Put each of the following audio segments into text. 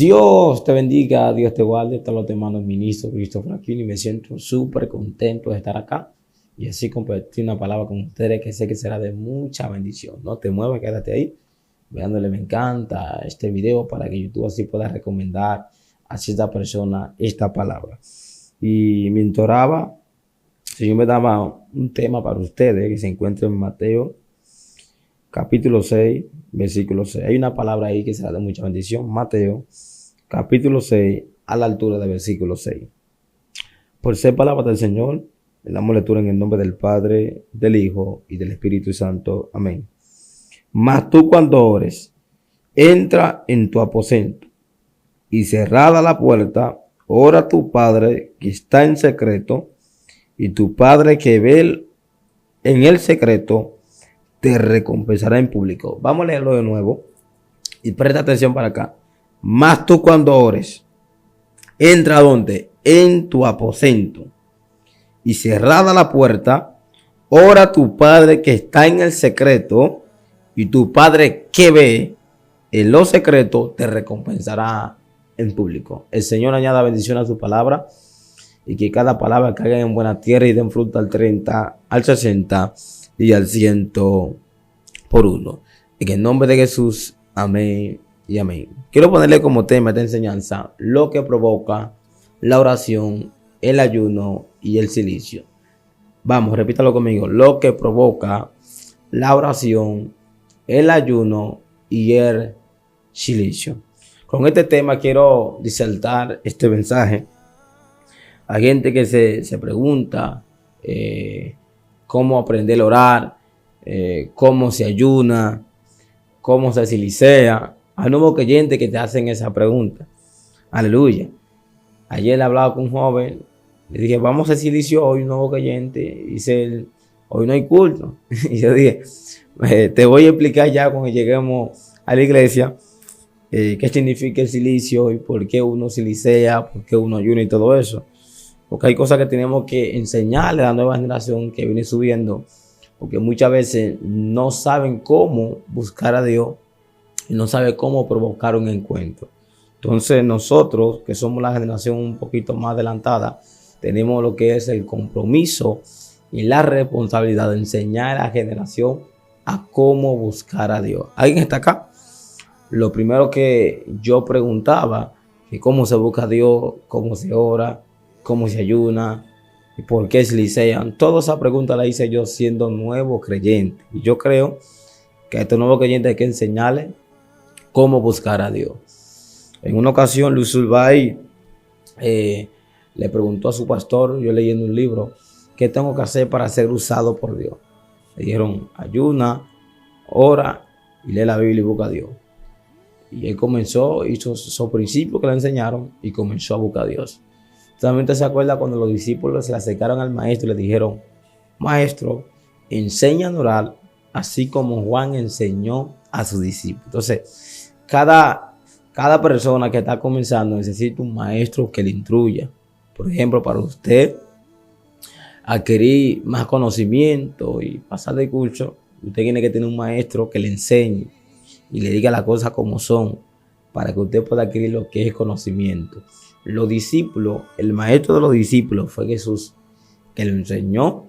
Dios te bendiga, Dios te guarde, te lo te mando el ministro Christopher Aquino y me siento súper contento de estar acá y así compartir una palabra con ustedes que sé que será de mucha bendición. No te muevas, quédate ahí, dándole me encanta este video para que YouTube así pueda recomendar a cierta persona esta palabra. Y mientras oraba, el Señor me daba un tema para ustedes que se encuentra en Mateo capítulo 6, versículo 6. Hay una palabra ahí que será de mucha bendición. Mateo, capítulo 6, a la altura del versículo 6. Por ser palabra del Señor, le damos lectura en el nombre del Padre, del Hijo y del Espíritu Santo. Amén. Mas tú cuando ores, entra en tu aposento y cerrada la puerta, ora a tu Padre que está en secreto, y tu Padre que ve en el secreto te recompensará en público. Vamos a leerlo de nuevo y presta atención para acá. Mas tú cuando ores, entra donde en tu aposento y cerrada la puerta, ora a tu Padre que está en el secreto, y tu Padre que ve en lo secreto te recompensará en público. El Señor añada bendición a su palabra y que cada palabra caiga en buena tierra y den fruto al 30, al 60 y al 100 por uno. En el nombre de Jesús, amén y amén. Quiero ponerle como tema esta enseñanza lo que provoca la oración, el ayuno y el silicio. Vamos, repítalo conmigo. Lo que provoca la oración, el ayuno y el silicio. Con este tema quiero disertar este mensaje. Hay gente que se pregunta cómo aprender a orar, cómo se ayuna, cómo se silicea. Hay nuevos creyentes que te hacen esa pregunta. Aleluya. Ayer hablaba con un joven, le dije, vamos a silicio hoy, un nuevo creyente. Dice él, hoy no hay culto. Y yo dije, te voy a explicar ya cuando lleguemos a la iglesia qué significa el silicio y por qué uno silicea, por qué uno ayuna y todo eso. Porque hay cosas que tenemos que enseñarle a la nueva generación que viene subiendo, porque muchas veces no saben cómo buscar a Dios y no saben cómo provocar un encuentro. Entonces nosotros, que somos la generación un poquito más adelantada, tenemos lo que es el compromiso y la responsabilidad de enseñar a la generación a cómo buscar a Dios. ¿Alguien está acá? Lo primero que yo preguntaba, que cómo se busca a Dios, cómo se ora, cómo se ayuna y por qué se licean. Toda esa pregunta la hice yo siendo nuevo creyente. Y yo creo que a estos nuevos creyentes hay que enseñarles cómo buscar a Dios. En una ocasión, Luis Urbay le preguntó a su pastor, yo leyendo un libro, ¿qué tengo que hacer para ser usado por Dios? Le dijeron, ayuna, ora y lee la Biblia y busca a Dios. Y él comenzó, hizo esos principios que le enseñaron y comenzó a buscar a Dios. Solamente se acuerda cuando los discípulos se le acercaron al maestro y le dijeron, maestro, enseña a orar así como Juan enseñó a sus discípulos. Entonces, cada persona que está comenzando necesita un maestro que le instruya. Por ejemplo, para usted adquirir más conocimiento y pasar de curso, usted tiene que tener un maestro que le enseñe y le diga las cosas como son para que usted pueda adquirir lo que es conocimiento. Los discípulos, el maestro de los discípulos fue Jesús, que le enseñó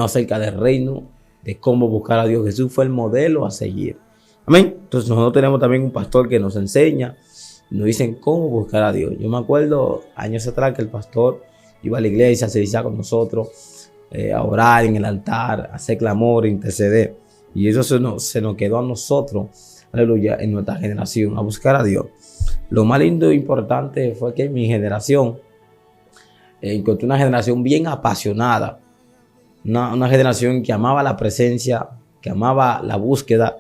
acerca del reino, de cómo buscar a Dios. Jesús fue el modelo a seguir. Amén. Entonces nosotros tenemos también un pastor que nos enseña, nos dicen cómo buscar a Dios. Yo me acuerdo años atrás que el pastor iba a la iglesia a servir con nosotros, a orar en el altar, a hacer clamor, a interceder. Y eso se nos quedó a nosotros, aleluya, en nuestra generación, a buscar a Dios. Lo más lindo e importante fue que en mi generación encontré una generación bien apasionada, una generación que amaba la presencia, que amaba la búsqueda,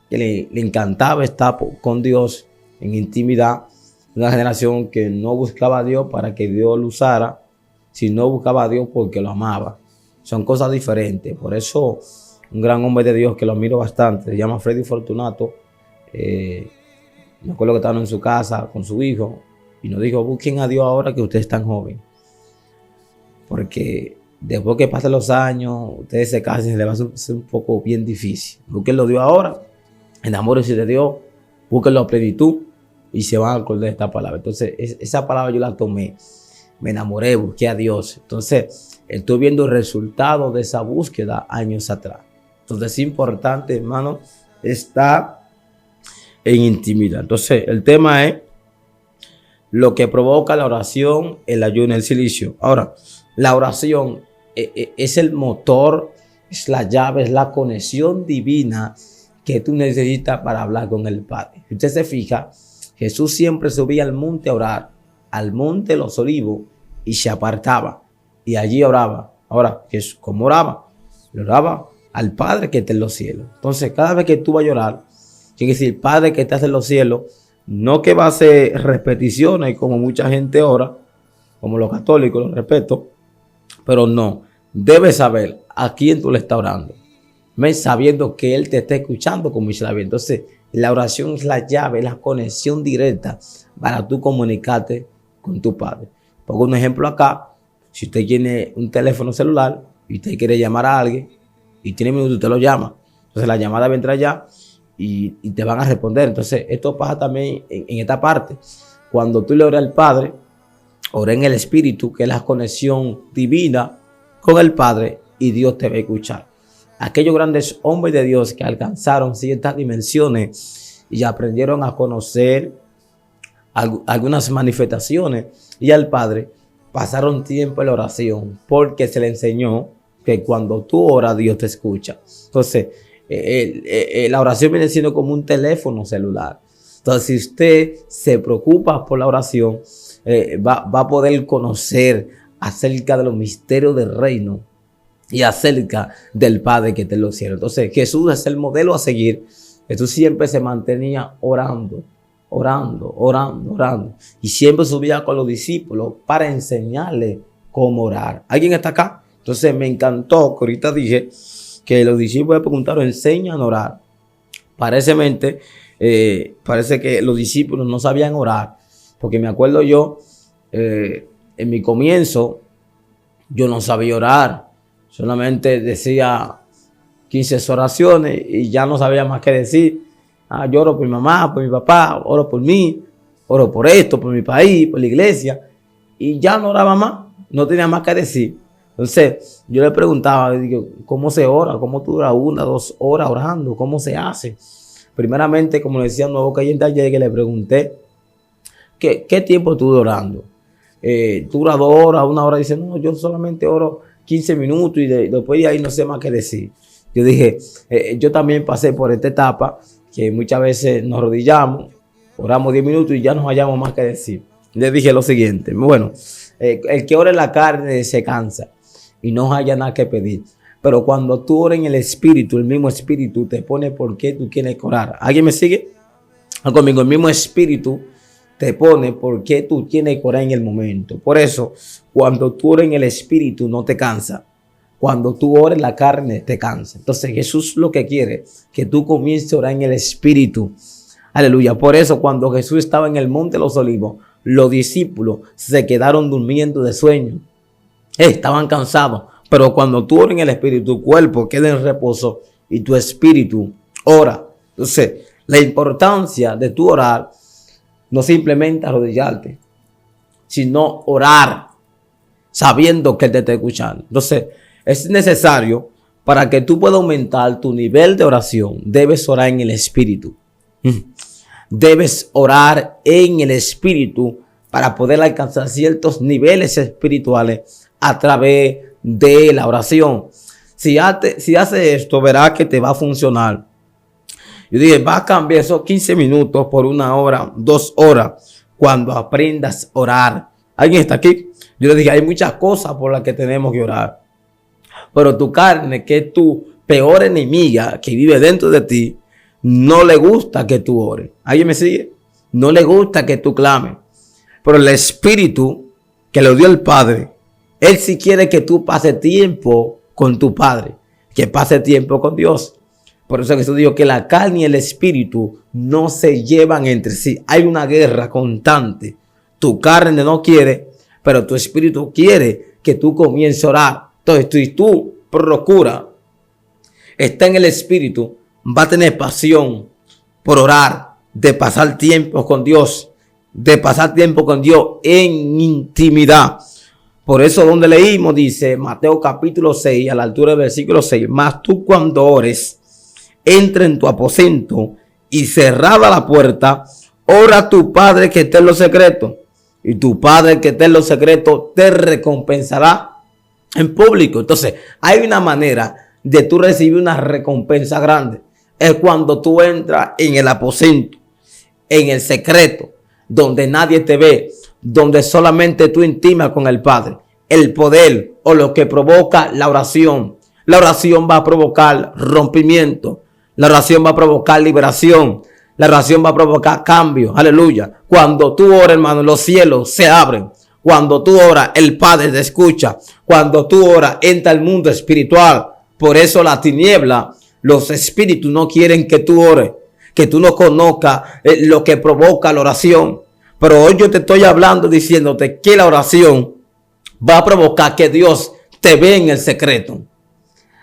que le encantaba estar con Dios en intimidad. Una generación que no buscaba a Dios para que Dios lo usara, sino buscaba a Dios porque lo amaba. Son cosas diferentes. Por eso un gran hombre de Dios que lo admiro bastante, se llama Freddy Fortunato, me acuerdo que estaban en su casa con su hijo y nos dijo, busquen a Dios ahora que usted es tan joven. Porque después que pasen los años, ustedes se casen, se les va a hacer un poco bien difícil. Búsquenlo Dios ahora, enamórense de Dios Búsquenlo a plenitud y se van a acordar de esta palabra. Entonces, esa palabra yo la tomé, me enamoré, busqué a Dios. Entonces, estoy viendo el resultado de esa búsqueda años atrás. Entonces, es importante, hermano, estar en intimidad. Entonces, el tema es lo que provoca la oración, el ayuno, el silicio. Ahora, la oración es el motor, es la llave, es la conexión divina que tú necesitas para hablar con el Padre. Si usted se fija, Jesús siempre subía al monte a orar, al monte de los olivos, y se apartaba, y allí oraba. Ahora, ¿cómo oraba? Le oraba al Padre que está en los cielos. Entonces, cada vez que tú vas a orar, quiere decir, Padre que estás en los cielos, no que va a hacer repeticiones como mucha gente ora, como los católicos, lo respeto, pero no, debes saber a quién tú le estás orando, sabiendo que Él te está escuchando como dice la Biblia. Entonces, la oración es la llave, es la conexión directa para tú comunicarte con tu Padre. Pongo un ejemplo acá. Si usted tiene un teléfono celular y usted quiere llamar a alguien y tiene minutos, usted lo llama. Entonces, la llamada va a entrar ya y te van a responder. Entonces, esto pasa también en esta parte. Cuando tú le oras al Padre, ora en el Espíritu, que es la conexión divina con el Padre, y Dios te va a escuchar. Aquellos grandes hombres de Dios que alcanzaron ciertas dimensiones y aprendieron a conocer algunas manifestaciones y al Padre, pasaron tiempo en la oración porque se le enseñó que cuando tú oras, Dios te escucha. Entonces, la oración viene siendo como un teléfono celular. Entonces, si usted se preocupa por la oración, va a poder conocer acerca de los misterios del reino y acerca del Padre que está en los cielos. Entonces, Jesús es el modelo a seguir. Jesús siempre se mantenía orando. Y siempre subía con los discípulos para enseñarles cómo orar. ¿Alguien está acá? Entonces, me encantó que ahorita dije que los discípulos le preguntaron, ¿enseñan a orar? Parece que los discípulos no sabían orar. Porque me acuerdo yo, en mi comienzo, yo no sabía orar. Solamente decía 15 oraciones y ya no sabía más qué decir. Yo oro por mi mamá, por mi papá, oro por mí, oro por esto, por mi país, por la iglesia. Y ya no oraba más, no tenía más que decir. Entonces, yo le preguntaba, digo, ¿cómo se ora? ¿Cómo tú duras 1, 2 horas orando? ¿Cómo se hace? Primeramente, como le decía un nuevo creyente ayer, que le pregunté, ¿qué tiempo tú orando? ¿Tú duras 2 horas, 1 hora? Dice, no, yo solamente oro 15 minutos y después de ahí no sé más qué decir. Yo dije, yo también pasé por esta etapa que muchas veces nos arrodillamos, oramos 10 minutos y ya nos hallamos más que decir. Le dije lo siguiente, bueno, el que ora en la carne se cansa y no haya nada que pedir. Pero cuando tú oras en el Espíritu, el mismo Espíritu te pone por qué tú quieres orar. ¿Alguien me sigue? Conmigo, el mismo Espíritu te pone por qué tú tienes que orar en el momento. Por eso, cuando tú oras en el Espíritu, no te cansa. Cuando tú oras en la carne, te cansa. Entonces, Jesús lo que quiere que tú comiences a orar en el Espíritu. Aleluya. Por eso, cuando Jesús estaba en el Monte de los Olivos, los discípulos se quedaron durmiendo de sueño. Estaban cansados. Pero cuando tú oras en el Espíritu, tu cuerpo queda en reposo y tu espíritu ora. Entonces, la importancia de tu orar no simplemente arrodillarte, sino orar sabiendo que Él te está escuchando. Entonces, es necesario para que tú puedas aumentar tu nivel de oración. Debes orar en el Espíritu. Debes orar en el Espíritu para poder alcanzar ciertos niveles espirituales a través de la oración. Si hace esto, verás que te va a funcionar. Yo dije, va a cambiar esos 15 minutos por 1 hora, 2 horas, cuando aprendas a orar. ¿Alguien está aquí? Yo le dije, hay muchas cosas por las que tenemos que orar. Pero tu carne, que es tu peor enemiga que vive dentro de ti, no le gusta que tú ores. ¿Alguien me sigue? No le gusta que tú clames. Pero el Espíritu que le dio el Padre, Él sí quiere que tú pases tiempo con tu Padre, que pase tiempo con Dios. Por eso Jesús dijo que la carne y el Espíritu no se llevan entre sí. Hay una guerra constante. Tu carne no quiere, pero tu Espíritu quiere que tú comiences a orar. Entonces, si tú procura, está en el Espíritu, va a tener pasión por orar de pasar tiempo con Dios, de pasar tiempo con Dios en intimidad. Por eso donde leímos dice Mateo capítulo 6 a la altura del versículo 6, mas tú cuando ores, entra en tu aposento y cerrada la puerta, ora a tu Padre que esté en lo secreto, y tu Padre que esté en lo secreto te recompensará en público. Entonces hay una manera de tú recibir una recompensa grande. Es cuando tú entras en el aposento, en el secreto, donde nadie te ve, donde solamente tú intimas con el Padre. El poder o lo que provoca la oración. La oración va a provocar rompimiento. La oración va a provocar liberación. La oración va a provocar cambio. Aleluya. Cuando tú oras, hermano, los cielos se abren. Cuando tú oras, el Padre te escucha. Cuando tú oras, entra el mundo espiritual. Por eso la tiniebla, los espíritus no quieren que tú ores, que tú no conozcas lo que provoca la oración. Pero hoy yo te estoy hablando diciéndote que la oración va a provocar que Dios te vea en el secreto.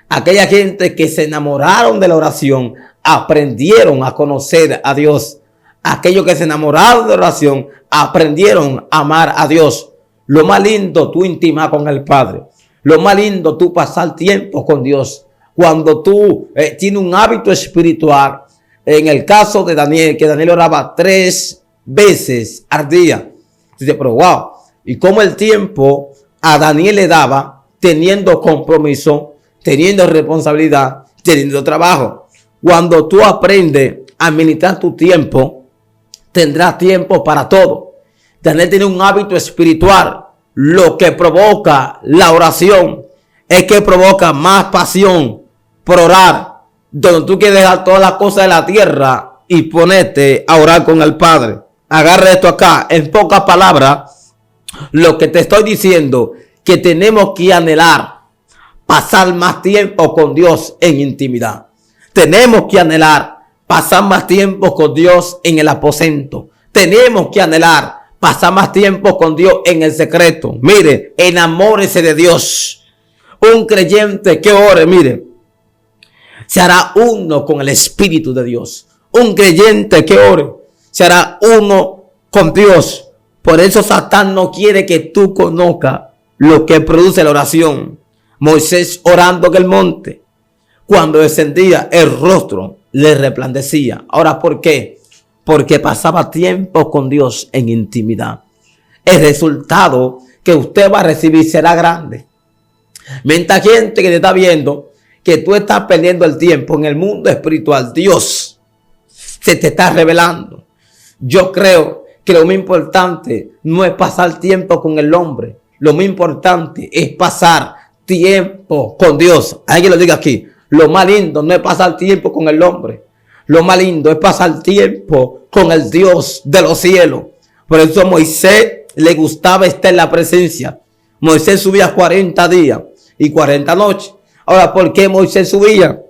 Aquella gente que se enamoraron de la oración, aprendieron a conocer a Dios. Aquellos que se enamoraron de la oración, aprendieron a amar a Dios. Lo más lindo, tú intimar con el Padre. Lo más lindo, tú pasar tiempo con Dios. Cuando tú tienes un hábito espiritual, en el caso de Daniel, que Daniel oraba 3 veces al día. Dice, pero wow, y cómo el tiempo a Daniel le daba, teniendo compromiso, teniendo responsabilidad, teniendo trabajo. Cuando tú aprendes a administrar tu tiempo, tendrás tiempo para todo. Daniel tiene un hábito espiritual. Lo que provoca la oración es que provoca más pasión por orar. Donde tú quieres dejar todas las cosas de la tierra y ponerte a orar con el Padre. Agarra esto acá. En pocas palabras, lo que te estoy diciendo, que tenemos que anhelar pasar más tiempo con Dios en intimidad. Tenemos que anhelar pasar más tiempo con Dios en el aposento. Tenemos que anhelar pasar más tiempo con Dios en el secreto. Mire, enamórese de Dios. Un creyente que ore, mire, se hará uno con el Espíritu de Dios. Un creyente que ore se hará uno con Dios. Por eso Satán no quiere que tú conozcas lo que produce la oración. Moisés orando en el monte, cuando descendía, el rostro le resplandecía. Ahora, ¿por qué? Porque pasaba tiempo con Dios en intimidad. El resultado que usted va a recibir será grande. Mientras gente que te está viendo que tú estás perdiendo el tiempo en el mundo espiritual, Dios se te está revelando. Yo creo que lo más importante no es pasar tiempo con el hombre. Lo más importante es pasar tiempo con Dios. Alguien lo diga aquí. Lo más lindo no es pasar tiempo con el hombre. Lo más lindo es pasar tiempo con el Dios de los cielos. Por eso a Moisés le gustaba estar en la presencia. Moisés subía 40 días y 40 noches. Ahora, ¿por qué Moisés subía?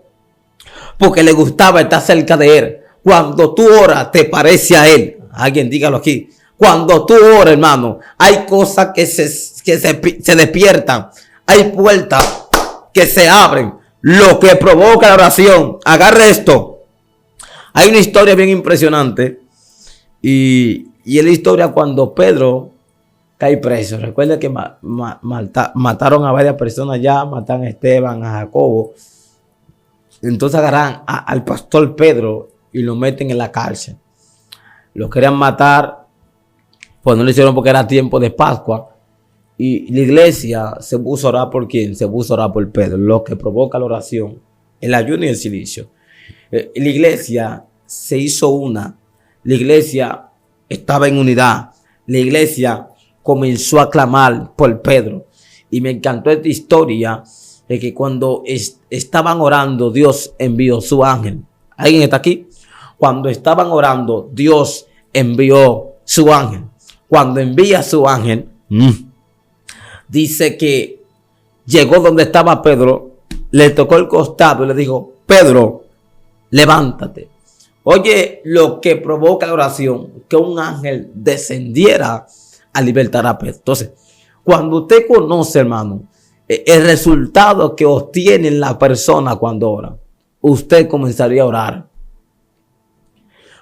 Porque le gustaba estar cerca de él. Cuando tú oras, te parece a él. Alguien dígalo aquí. Cuando tú oras, hermano, hay cosas que se despiertan. Hay puertas que se abren. Lo que provoca la oración. Agarre esto. Hay una historia bien impresionante. Y es la historia cuando Pedro cae preso. Recuerda que mataron a varias personas ya. Mataron a Esteban, a Jacobo. Entonces agarran al pastor Pedro y lo meten en la cárcel. Lo querían matar. Pues no lo hicieron porque era tiempo de Pascua. Y la iglesia se puso a orar por quién? Se puso a orar por Pedro. Lo que provoca la oración, el ayuno y el silicio. La iglesia se hizo una. La iglesia estaba en unidad. La iglesia comenzó a clamar por Pedro. Y me encantó esta historia de que cuando estaban orando, Dios envió su ángel. ¿Alguien está aquí? Cuando estaban orando, Dios envió su ángel. Cuando envía su ángel, dice que llegó donde estaba Pedro, le tocó el costado y le dijo, Pedro, levántate. Oye, lo que provoca la oración, que un ángel descendiera a libertar a Pedro. Entonces, cuando usted conoce, hermano, el resultado que obtiene la persona cuando ora, usted comenzaría a orar.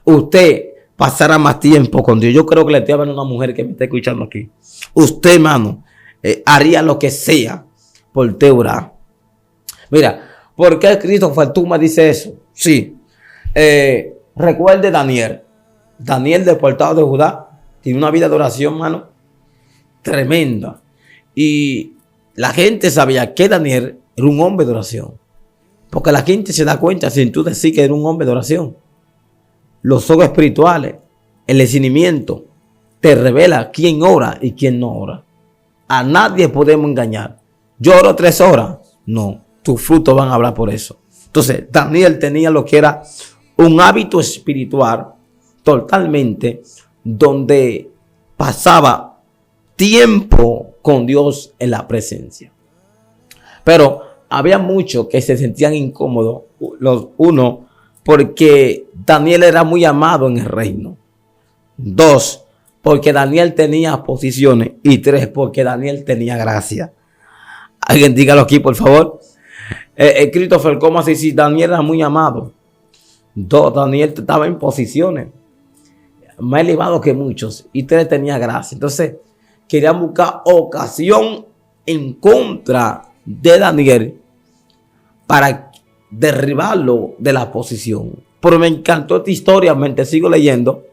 Usted pasara más tiempo con Dios. Yo creo que le estoy hablando a una mujer que me está escuchando aquí. Usted, hermano, haría lo que sea por te orar. Mira, ¿por qué Christopher tú me dices eso? Sí. Recuerde Daniel. Daniel, deportado de Judá, tiene una vida de oración, hermano, tremenda. Y la gente sabía que Daniel era un hombre de oración. Porque la gente se da cuenta sin tú decir que era un hombre de oración. Los ojos espirituales, el discernimiento, te revela quién ora y quién no ora. A nadie podemos engañar. Yo oro 3 horas. No, tus frutos van a hablar por eso. Entonces, Daniel tenía lo que era un hábito espiritual totalmente, donde pasaba tiempo con Dios en la presencia. Pero había muchos que se sentían incómodos. Uno, porque Daniel era muy amado en el reino. 2, porque Daniel tenía posiciones. Y 3, porque Daniel tenía gracia. Alguien dígalo aquí, por favor. Christopher, ¿cómo así? Si Daniel era muy amado. 2, Daniel estaba en posiciones más elevadas que muchos. Y 3, tenía gracia. Entonces, querían buscar ocasión en contra de Daniel para derribarlo de la posición. Pero me encantó esta historia, mientras sigo leyendo.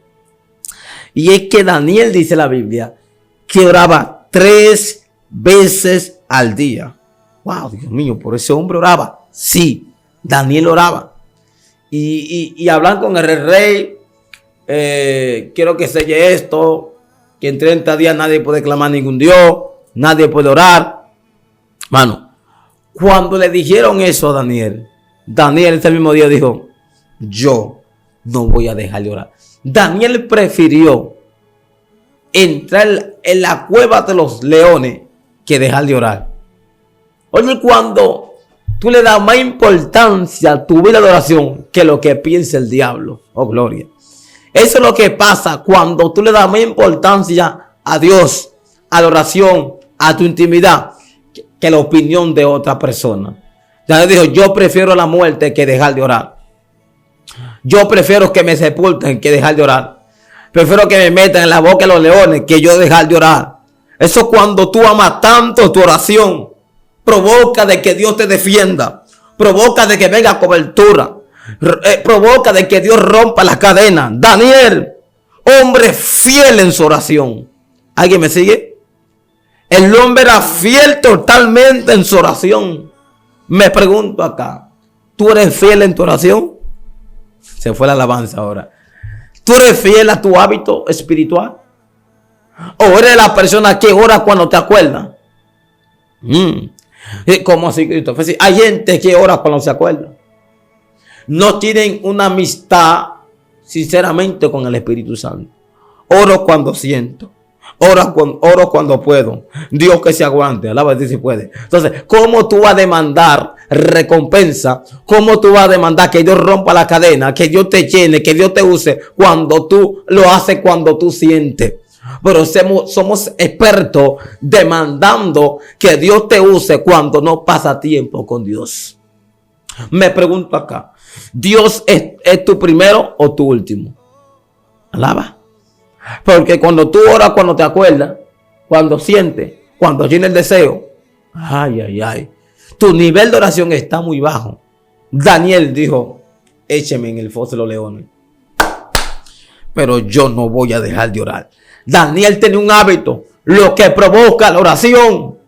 Y es que Daniel, dice la Biblia, que oraba 3 veces al día. Wow, Dios mío, por ese hombre oraba. Sí, Daniel oraba. Y hablan con el rey. Quiero que selle esto, que en 30 días nadie puede clamar a ningún Dios, nadie puede orar. Mano, cuando le dijeron eso a Daniel, Daniel ese mismo día dijo, yo no voy a dejar de orar. Daniel prefirió entrar en la cueva de los leones que dejar de orar. Oye, cuando tú le das más importancia a tu vida de oración que lo que piensa el diablo. Oh, gloria. Eso es lo que pasa cuando tú le das más importancia a Dios, a la oración, a tu intimidad, que la opinión de otra persona. Daniel dijo, yo prefiero la muerte que dejar de orar. Yo prefiero que me sepulten que dejar de orar. Prefiero que me metan en la boca de los leones que yo dejar de orar. Eso cuando tú amas tanto tu oración, provoca de que Dios te defienda. Provoca de que venga cobertura. Provoca de que Dios rompa las cadenas. Daniel, hombre fiel en su oración. ¿Alguien me sigue? El hombre era fiel totalmente en su oración. Me pregunto acá, ¿tú eres fiel en tu oración? Se fue la alabanza ahora. ¿Tú eres fiel a tu hábito espiritual? ¿O eres la persona que ora cuando te acuerdas? ¿Cómo así, Cristo? Hay gente que ora cuando se acuerda. No tienen una amistad sinceramente con el Espíritu Santo. Oro cuando siento. Oro cuando puedo. Dios que se aguante. Alaba a Dios si puede. Entonces, ¿cómo tú vas a demandar recompensa? ¿Cómo tú vas a demandar que Dios rompa la cadena? Que Dios te llene, que Dios te use cuando tú lo haces, cuando tú sientes? Pero somos expertos demandando que Dios te use cuando no pasa tiempo con Dios. Me pregunto acá, ¿Dios es tu primero o tu último? Alaba. Porque cuando tú oras, cuando te acuerdas, cuando sientes, cuando tienes el deseo, tu nivel de oración está muy bajo. Daniel dijo, écheme en el foso de los leones, pero yo no voy a dejar de orar. Daniel tenía un hábito. Lo que provoca la oración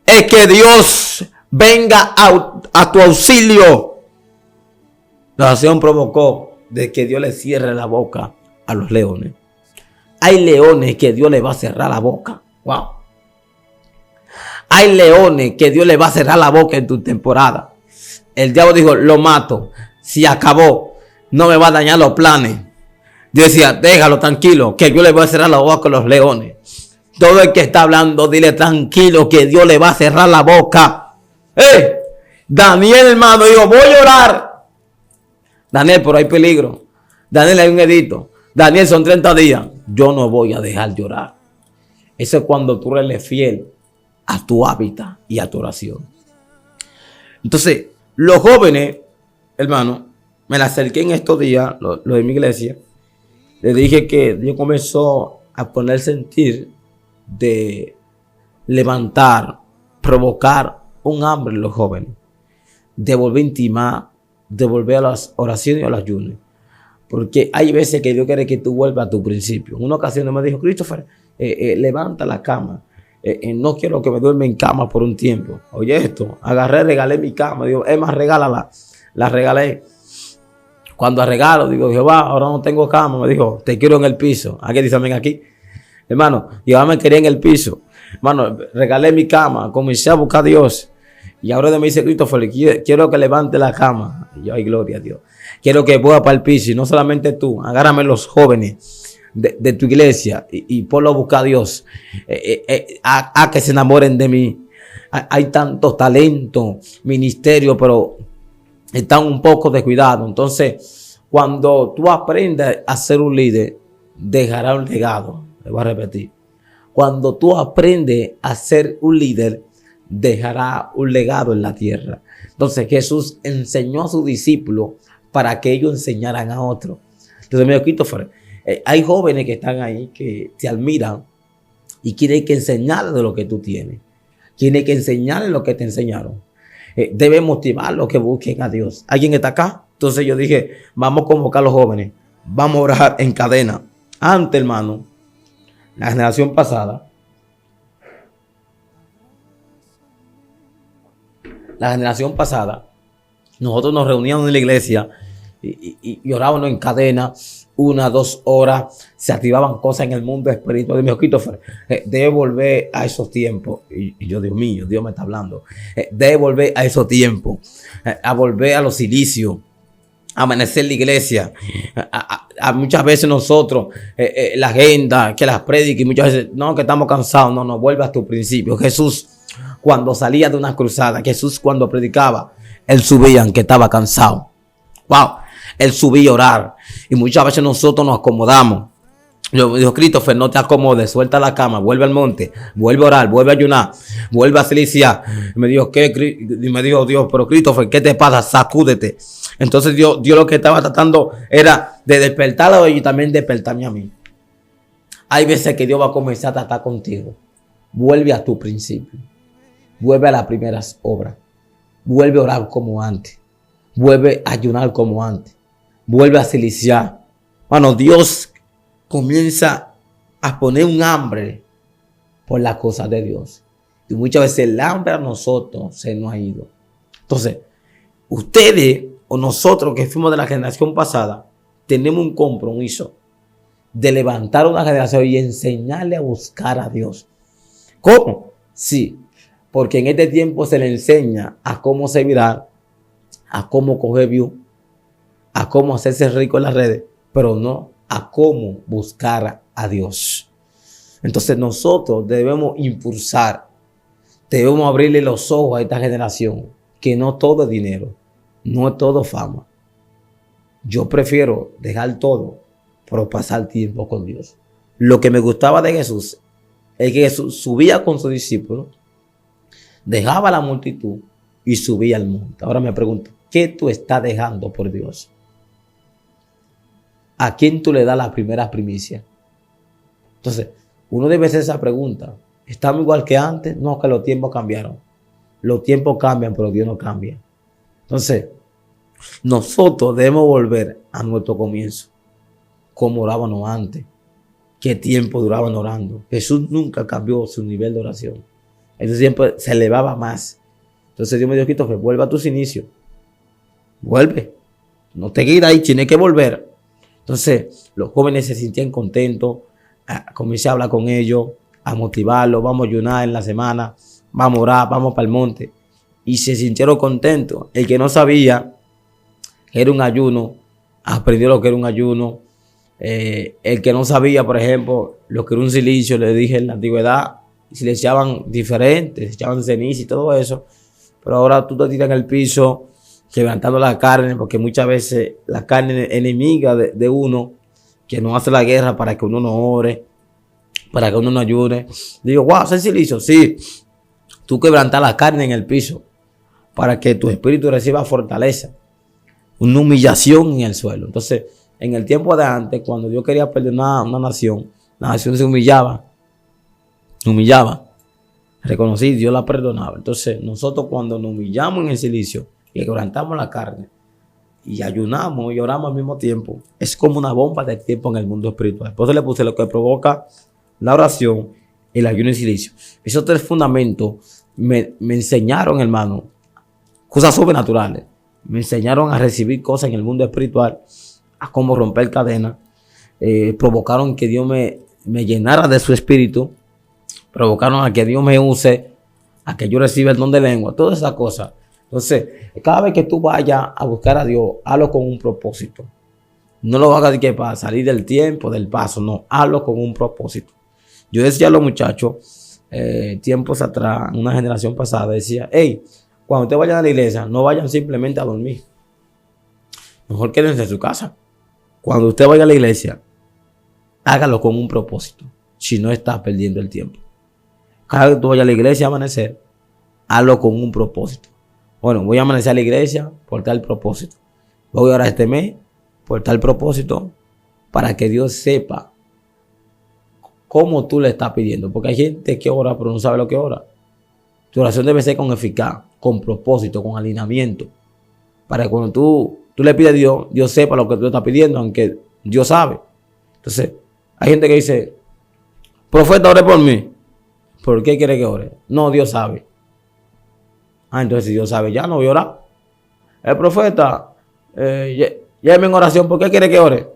es que Dios venga a tu auxilio. La oración provocó de que Dios le cierre la boca a los leones. Hay leones que Dios le va a cerrar la boca. Wow. Hay leones que Dios le va a cerrar la boca en tu temporada. El diablo dijo, lo mato. Si acabó, no me va a dañar los planes. Dios decía, déjalo tranquilo, que Dios le va a cerrar la boca a los leones. Todo el que está hablando, dile tranquilo, que Dios le va a cerrar la boca. Daniel, hermano, dijo, voy a orar. Daniel, pero hay peligro. Daniel, hay un edicto. Daniel, son 30 días. Yo no voy a dejar de orar. Eso es cuando tú eres fiel a tu hábitat y a tu oración. Entonces, los jóvenes, hermano, me la acerqué en estos días, lo de mi iglesia. le dije que Dios comenzó a poner sentir de levantar, provocar un hambre en los jóvenes, de volver a intimar, de volver a las oraciones y a los ayunos. Porque hay veces que Dios quiere que tú vuelvas a tu principio. En una ocasión me dijo, Christopher, levanta la cama. No quiero que me duerme en cama por un tiempo. Oye esto, agarré, regalé mi cama. Digo, es más, regálala. La regalé. Cuando regalo, digo, Jehová, ahora no tengo cama. Me dijo, te quiero en el piso. Aquí dice, ven aquí. Hermano, Jehová me quería en el piso. Hermano, regalé mi cama, comencé a buscar a Dios. Y ahora me dice, Christopher, quiero que levante la cama. Y yo, ay, gloria a Dios. Quiero que vuelva para el piso. Y no solamente tú, agárrame los jóvenes de tu iglesia y ponlo a buscar a Dios. A que se enamoren de mí. Hay tanto talento, ministerio, pero están un poco descuidados. Entonces, cuando tú aprendes a ser un líder, dejará un legado. Le voy a repetir. Cuando tú aprendes a ser un líder, dejará un legado en la tierra. Entonces Jesús enseñó a sus discípulos para que ellos enseñaran a otros. Entonces me dijo, Christopher, hay jóvenes que están ahí que te admiran y quieren que enseñarles de lo que tú tienes. Quieren que enseñarles lo que te enseñaron. Debe motivarlos que busquen a Dios. ¿Alguien está acá? Entonces yo dije, vamos a convocar a los jóvenes. Vamos a orar en cadena. Antes, hermano, la generación pasada, nosotros nos reuníamos en la iglesia y orábamos en cadena, 1, 2 horas, se activaban cosas en el mundo espiritual. Y me dijo, Christopher, debe volver a esos tiempos. Y yo, Dios mío, Dios me está hablando. Debe volver a esos tiempos, a volver a los inicios, a amanecer la iglesia. A muchas veces nosotros, la agenda, que las predica, y muchas veces, no, que estamos cansados. No, vuelve a tu principio. Jesús, cuando salía de una cruzada, Jesús cuando predicaba, él subía aunque estaba cansado. Wow, él subía a orar. Y muchas veces nosotros nos acomodamos. Yo digo, Christopher, no te acomodes, suelta la cama, vuelve al monte, vuelve a orar, vuelve a ayunar, vuelve a siliciar. Y me dijo, Dios, pero Christopher, ¿qué te pasa? Sacúdete. Entonces Dios lo que estaba tratando era de despertarlo y también despertarme a mí. Hay veces que Dios va a comenzar a tratar contigo. Vuelve a tu principio. Vuelve a las primeras obras. Vuelve a orar como antes. Vuelve a ayunar como antes. Vuelve a siliciar. Bueno, Dios comienza a poner un hambre por las cosas de Dios. Y muchas veces el hambre a nosotros se nos ha ido. Entonces, ustedes o nosotros que fuimos de la generación pasada, tenemos un compromiso de levantar una generación y enseñarle a buscar a Dios. ¿Cómo? Sí, porque en este tiempo se le enseña a cómo ser viral, a cómo coger view, a cómo hacerse rico en las redes, pero no a cómo buscar a Dios. Entonces nosotros debemos impulsar, debemos abrirle los ojos a esta generación, que no todo es dinero, no es todo fama. Yo prefiero dejar todo, pero pasar tiempo con Dios. Lo que me gustaba de Jesús es que Jesús subía con sus discípulos, dejaba a la multitud y subía al monte. Ahora me pregunto, ¿qué tú estás dejando por Dios? ¿A quién tú le das la primera primicia? Entonces, uno debe hacer esa pregunta. ¿Estamos igual que antes? No, que los tiempos cambiaron. Los tiempos cambian, pero Dios no cambia. Entonces, nosotros debemos volver a nuestro comienzo. ¿Cómo orábamos antes? ¿Qué tiempo duraban orando? Jesús nunca cambió su nivel de oración. Él siempre se elevaba más. Entonces Dios me dijo, Christopher, vuelve a tus inicios. Vuelve. No te quedes ahí, tienes que volver. Entonces, los jóvenes se sentían contentos. Comencé a hablar con ellos, a motivarlos. Vamos a ayunar en la semana. Vamos a orar, vamos para el monte. Y se sintieron contentos. El que no sabía que era un ayuno, aprendió lo que era un ayuno. El que no sabía, por ejemplo, lo que era un silicio, le dije en la antigüedad, si le echaban diferente, se echaban ceniza y todo eso. Pero ahora tú te tiras en el piso, quebrantando la carne, porque muchas veces la carne es enemiga de uno, que no hace la guerra para que uno no ore, para que uno no ayune. Digo, wow, ¿hacer silicio? Sí. Tú quebrantas la carne en el piso, para que tu espíritu reciba fortaleza, una humillación en el suelo. Entonces, en el tiempo de antes, cuando Dios quería perdonar a una nación, la nación se humillaba. Reconocí, Dios la perdonaba. Entonces, nosotros cuando nos humillamos en el silicio y quebrantamos la carne y ayunamos y oramos al mismo tiempo, es como una bomba de tiempo en el mundo espiritual. Por eso le puse lo que provoca la oración, el ayuno y el silicio. Esos 3 fundamentos me enseñaron, hermano, cosas sobrenaturales. Me enseñaron a recibir cosas en el mundo espiritual, a cómo romper cadenas. Provocaron que Dios me llenara de su espíritu. Provocaron a que Dios me use, a que yo reciba el don de lengua, todas esas cosas. Entonces, cada vez que tú vayas a buscar a Dios, hazlo con un propósito. No lo hagas que para salir del tiempo, del paso, no, hazlo con un propósito. Yo decía a los muchachos, tiempos atrás, una generación pasada, decía, hey, cuando ustedes vayan a la iglesia, no vayan simplemente a dormir. Mejor quédense en su casa. Cuando usted vaya a la iglesia, hágalo con un propósito, si no estás perdiendo el tiempo. Cada vez que tú vayas a la iglesia a amanecer, hazlo con un propósito. Bueno, voy a amanecer a la iglesia por tal propósito. Voy a orar este mes por tal propósito, para que Dios sepa cómo tú le estás pidiendo. Porque hay gente que ora pero no sabe lo que ora. Tu oración debe ser con eficaz, con propósito, con alineamiento. Para que cuando tú le pides a Dios, Dios sepa lo que tú estás pidiendo, aunque Dios sabe. Entonces, hay gente que dice, profeta, ore por mí. ¿Por qué quiere que ore? No, Dios sabe. Entonces si Dios sabe, ya no voy a orar. El profeta, lléveme en oración, ¿por qué quiere que ore?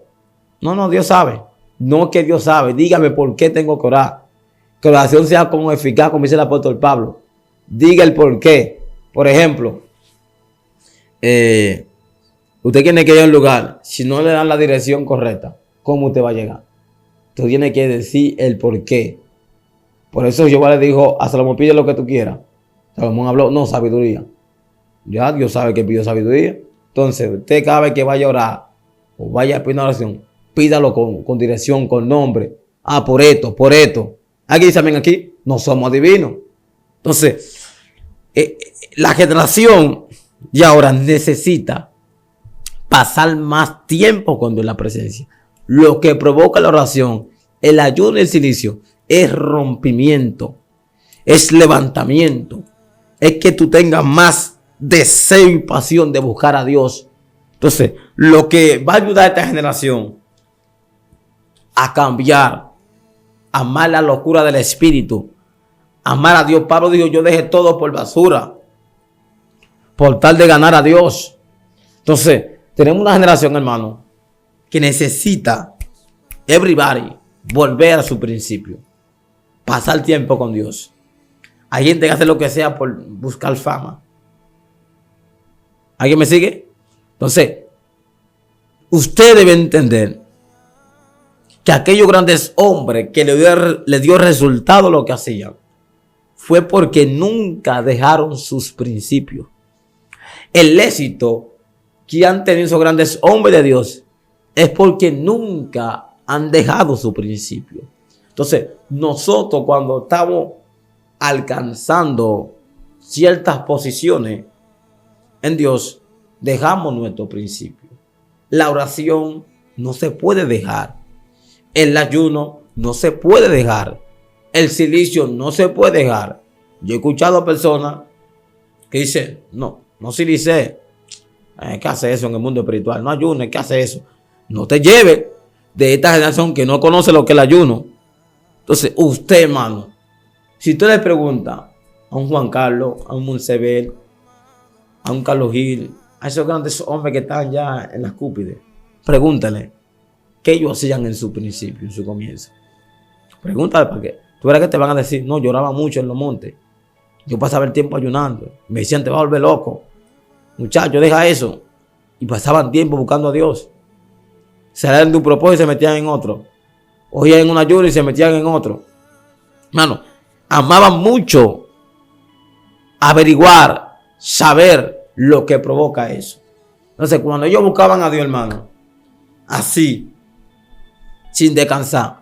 No, Dios sabe. No es que Dios sabe, dígame por qué tengo que orar. Que la oración sea como eficaz, como dice el apóstol Pablo. Diga el por qué. Por ejemplo, usted tiene que ir a un lugar, si no le dan la dirección correcta, ¿cómo usted va a llegar? Usted tiene que decir el por qué. Por eso Jehová le dijo a Salomón, pide lo que tú quieras. Salomón habló, no, sabiduría. Ya Dios sabe que pidió sabiduría. Entonces, usted cada vez que vaya a orar o vaya a pedir una oración, pídalo con dirección, con nombre. Por esto, por esto. Aquí dice amén aquí, no somos adivinos. Entonces, la generación de ahora necesita pasar más tiempo con Dios en la presencia. Lo que provoca la oración, el ayuno y el silicio, es rompimiento, es levantamiento, es que tú tengas más deseo y pasión de buscar a Dios. Entonces, lo que va a ayudar a esta generación a cambiar, amar la locura del espíritu, amar a Dios. Pablo dijo, yo dejé todo por basura, por tal de ganar a Dios. Entonces, tenemos una generación, hermano, que necesita, everybody, volver a su principio. Pasar tiempo con Dios. Hay gente que hace lo que sea por buscar fama. ¿Alguien me sigue? Entonces, usted debe entender que aquellos grandes hombres que le dio resultado lo que hacían fue porque nunca dejaron sus principios. El éxito que han tenido esos grandes hombres de Dios es porque nunca han dejado su principio. Entonces, nosotros cuando estamos alcanzando ciertas posiciones en Dios, dejamos nuestro principio. La oración no se puede dejar. El ayuno no se puede dejar. El silicio no se puede dejar. Yo he escuchado a personas que dicen, no silice. ¿Qué hace eso en el mundo espiritual? No ayunes, ¿qué hace eso? No te lleves de esta generación que no conoce lo que es el ayuno. Entonces, usted, hermano, si usted le pregunta a un Juan Carlos, a un Montsever, a un Carlos Gil, a esos grandes hombres que están ya en las cúpides, pregúntale qué ellos hacían en su principio, en su comienzo. Pregúntale para qué. Tú verás que te van a decir, no, lloraba mucho en los montes. Yo pasaba el tiempo ayunando. Me decían, te vas a volver loco. Muchacho, deja eso. Y pasaban tiempo buscando a Dios. Salían de un propósito y se metían en otro. Oían en un ayuno y se metían en otro. Hermano, amaban mucho averiguar, saber lo que provoca eso. Entonces, cuando ellos buscaban a Dios, hermano, así, sin descansar,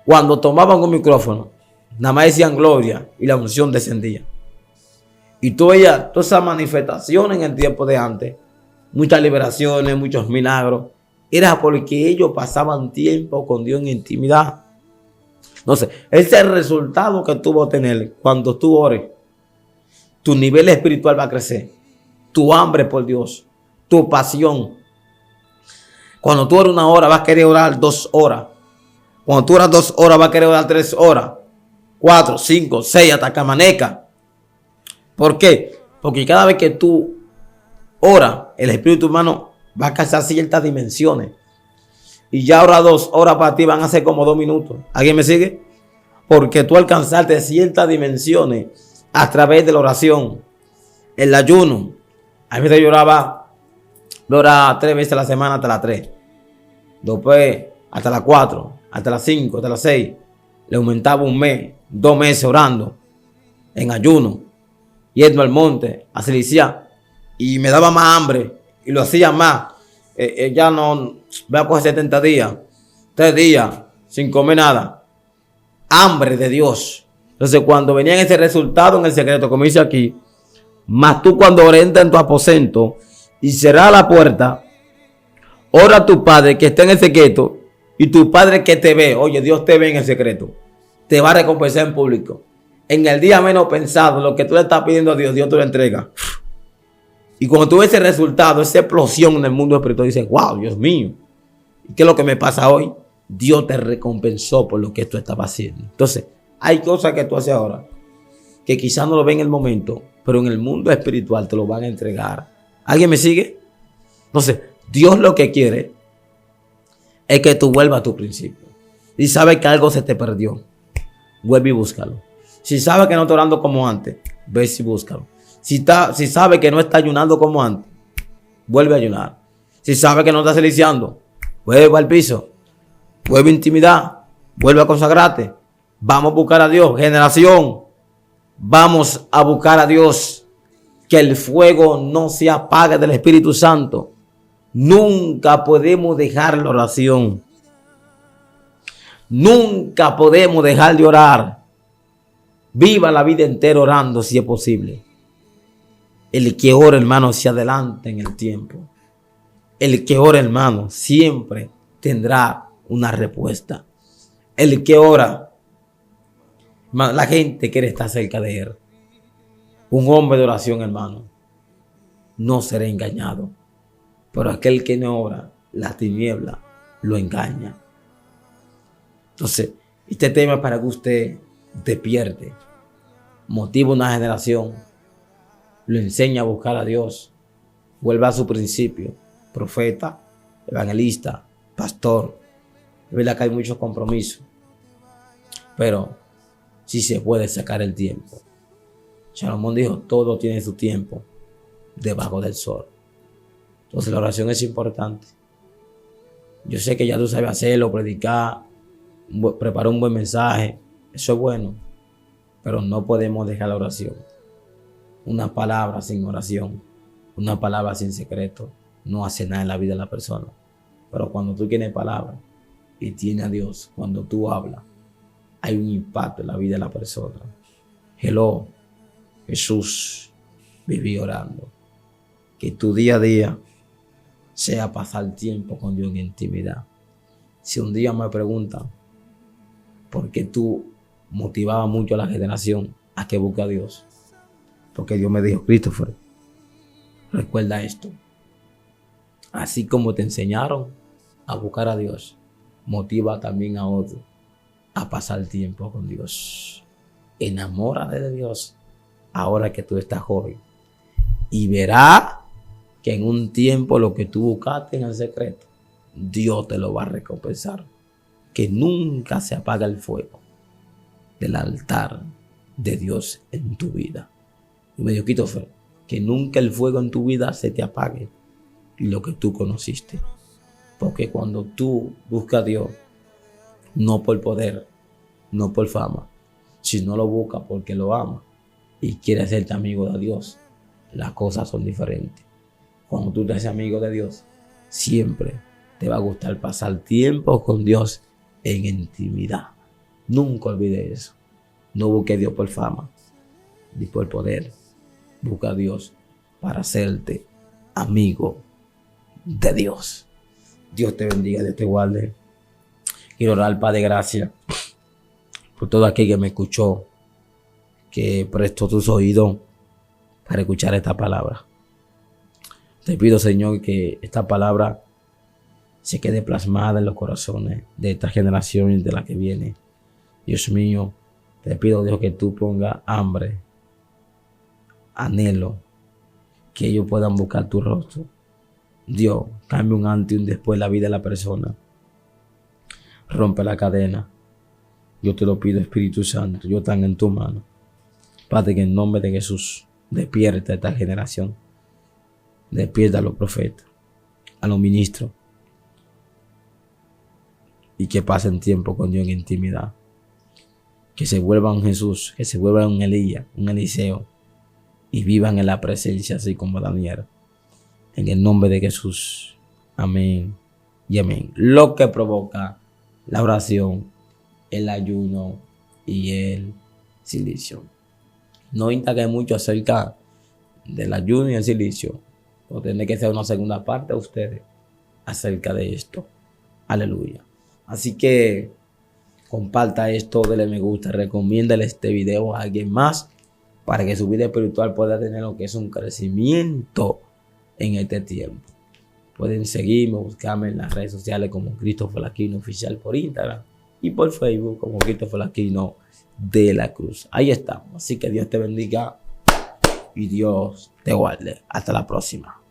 cuando tomaban un micrófono, nada más decían gloria y la unción descendía. Y tú veías todas esas manifestaciones en el tiempo de antes, muchas liberaciones, muchos milagros, era porque ellos pasaban tiempo con Dios en intimidad. Entonces, ese es el resultado que tú vas a tener cuando tú ores. Tu nivel espiritual va a crecer. Tu hambre por Dios. Tu pasión. Cuando tú oras 1 hora, vas a querer orar 2 horas. Cuando tú oras 2 horas, vas a querer orar 3 horas. 4, 5, 6, hasta que amanezca. ¿Por qué? Porque cada vez que tú oras, el espíritu humano va a alcanzar ciertas dimensiones. Y ya ahora 2 horas para ti van a ser como 2 minutos. ¿Alguien me sigue? Porque tú alcanzaste ciertas dimensiones a través de la oración. El ayuno. A veces yo oraba 3 veces a la semana hasta las 3. Después hasta las 4, hasta las 5, hasta las 6. Le aumentaba 1 mes, 2 meses orando en ayuno. Yendo al monte a ciliciar. Y me daba más hambre. Y lo hacía más. Ya no, voy a coger 70 días, 3 días, sin comer nada. Hambre de Dios. Entonces, cuando venían ese resultado en el secreto, como dice aquí, mas tú cuando entras en tu aposento y cerras la puerta, ora a tu Padre que está en el secreto, y tu Padre que te ve, oye, Dios te ve en el secreto, te va a recompensar en público. En el día menos pensado, lo que tú le estás pidiendo a Dios, Dios te lo entrega. Y cuando tú ves ese resultado, esa explosión en el mundo espiritual, dices, wow, Dios mío, ¿y qué es lo que me pasa hoy? Dios te recompensó por lo que tú estabas haciendo. Entonces, hay cosas que tú haces ahora que quizás no lo ven en el momento, pero en el mundo espiritual te lo van a entregar. ¿Alguien me sigue? Entonces, Dios lo que quiere es que tú vuelvas a tu principio. Si sabes que algo se te perdió, vuelve y búscalo. Si sabes que no estás orando como antes, ve y búscalo. Si sabe que no está ayunando como antes, vuelve a ayunar. Si sabe que no está celiciando, vuelve al piso. Vuelve a intimidad. Vuelve a consagrarte. Vamos a buscar a Dios. Generación, vamos a buscar a Dios. Que el fuego no se apague del Espíritu Santo. Nunca podemos dejar la oración. Nunca podemos dejar de orar. Viva la vida entera orando si es posible. El que ora, hermano, se adelanta en el tiempo. El que ora, hermano, siempre tendrá una respuesta. El que ora, hermano, la gente quiere estar cerca de él. Un hombre de oración, hermano, no será engañado. Pero aquel que no ora, la tiniebla lo engaña. Entonces, este tema es para que usted despierte, motive una generación, lo enseña a buscar a Dios, vuelva a su principio, profeta, evangelista, pastor. Es verdad que hay muchos compromisos, pero sí se puede sacar el tiempo. Salomón dijo, todo tiene su tiempo debajo del sol. Entonces la oración es importante. Yo sé que ya tú sabes hacerlo, predicar, preparar un buen mensaje, eso es bueno, pero no podemos dejar la oración. Una palabra sin oración, una palabra sin secreto, no hace nada en la vida de la persona. Pero cuando tú tienes palabra y tienes a Dios, cuando tú hablas, hay un impacto en la vida de la persona. Hello, Jesús viví orando. Que tu día a día sea pasar tiempo con Dios en intimidad. Si un día me preguntan por qué tú motivabas mucho a la generación a que busque a Dios, porque Dios me dijo, Christopher, recuerda esto. Así como te enseñaron a buscar a Dios, motiva también a otros a pasar tiempo con Dios. Enamórate de Dios ahora que tú estás joven. Y verás que en un tiempo lo que tú buscaste en el secreto, Dios te lo va a recompensar. Que nunca se apaga el fuego del altar de Dios en tu vida. Y me dijo, Christopher, que nunca el fuego en tu vida se te apague y lo que tú conociste. Porque cuando tú buscas a Dios, no por poder, no por fama, sino lo buscas porque lo ama y quiere hacerte amigo de Dios, las cosas son diferentes. Cuando tú te haces amigo de Dios, siempre te va a gustar pasar tiempo con Dios en intimidad. Nunca olvides eso. No busques a Dios por fama ni por poder. Busca a Dios para hacerte amigo de Dios. Dios te bendiga, Dios te guarde. Quiero orar, Padre, gracias por todo aquel que me escuchó, que prestó tus oídos para escuchar esta palabra. Te pido, Señor, que esta palabra se quede plasmada en los corazones de esta generación y de la que viene. Dios mío, te pido, Dios, que tú pongas hambre, anhelo, que ellos puedan buscar tu rostro. Dios, cambia un antes y un después en la vida de la persona. Rompe la cadena. Yo te lo pido, Espíritu Santo, yo están en tu mano. Padre, que en nombre de Jesús, despierta a esta generación. Despierta a los profetas, a los ministros. Y que pasen tiempo con Dios en intimidad. Que se vuelvan Jesús, que se vuelvan un Elías, un Eliseo. Y vivan en la presencia así como Daniel. En el nombre de Jesús. Amén y amén. Lo que provoca la oración, el ayuno y el silicio. No indagué mucho acerca del ayuno y el silicio. O tendré que hacer una segunda parte a ustedes acerca de esto. Aleluya. Así que comparta esto, dele me gusta, recomiéndale este video a alguien más para que su vida espiritual pueda tener lo que es un crecimiento en este tiempo. Pueden seguirme, buscarme en las redes sociales como Christopher Aquino Oficial por Instagram y por Facebook como Christopher Aquino de la Cruz. Ahí estamos. Así que Dios te bendiga y Dios te guarde. Hasta la próxima.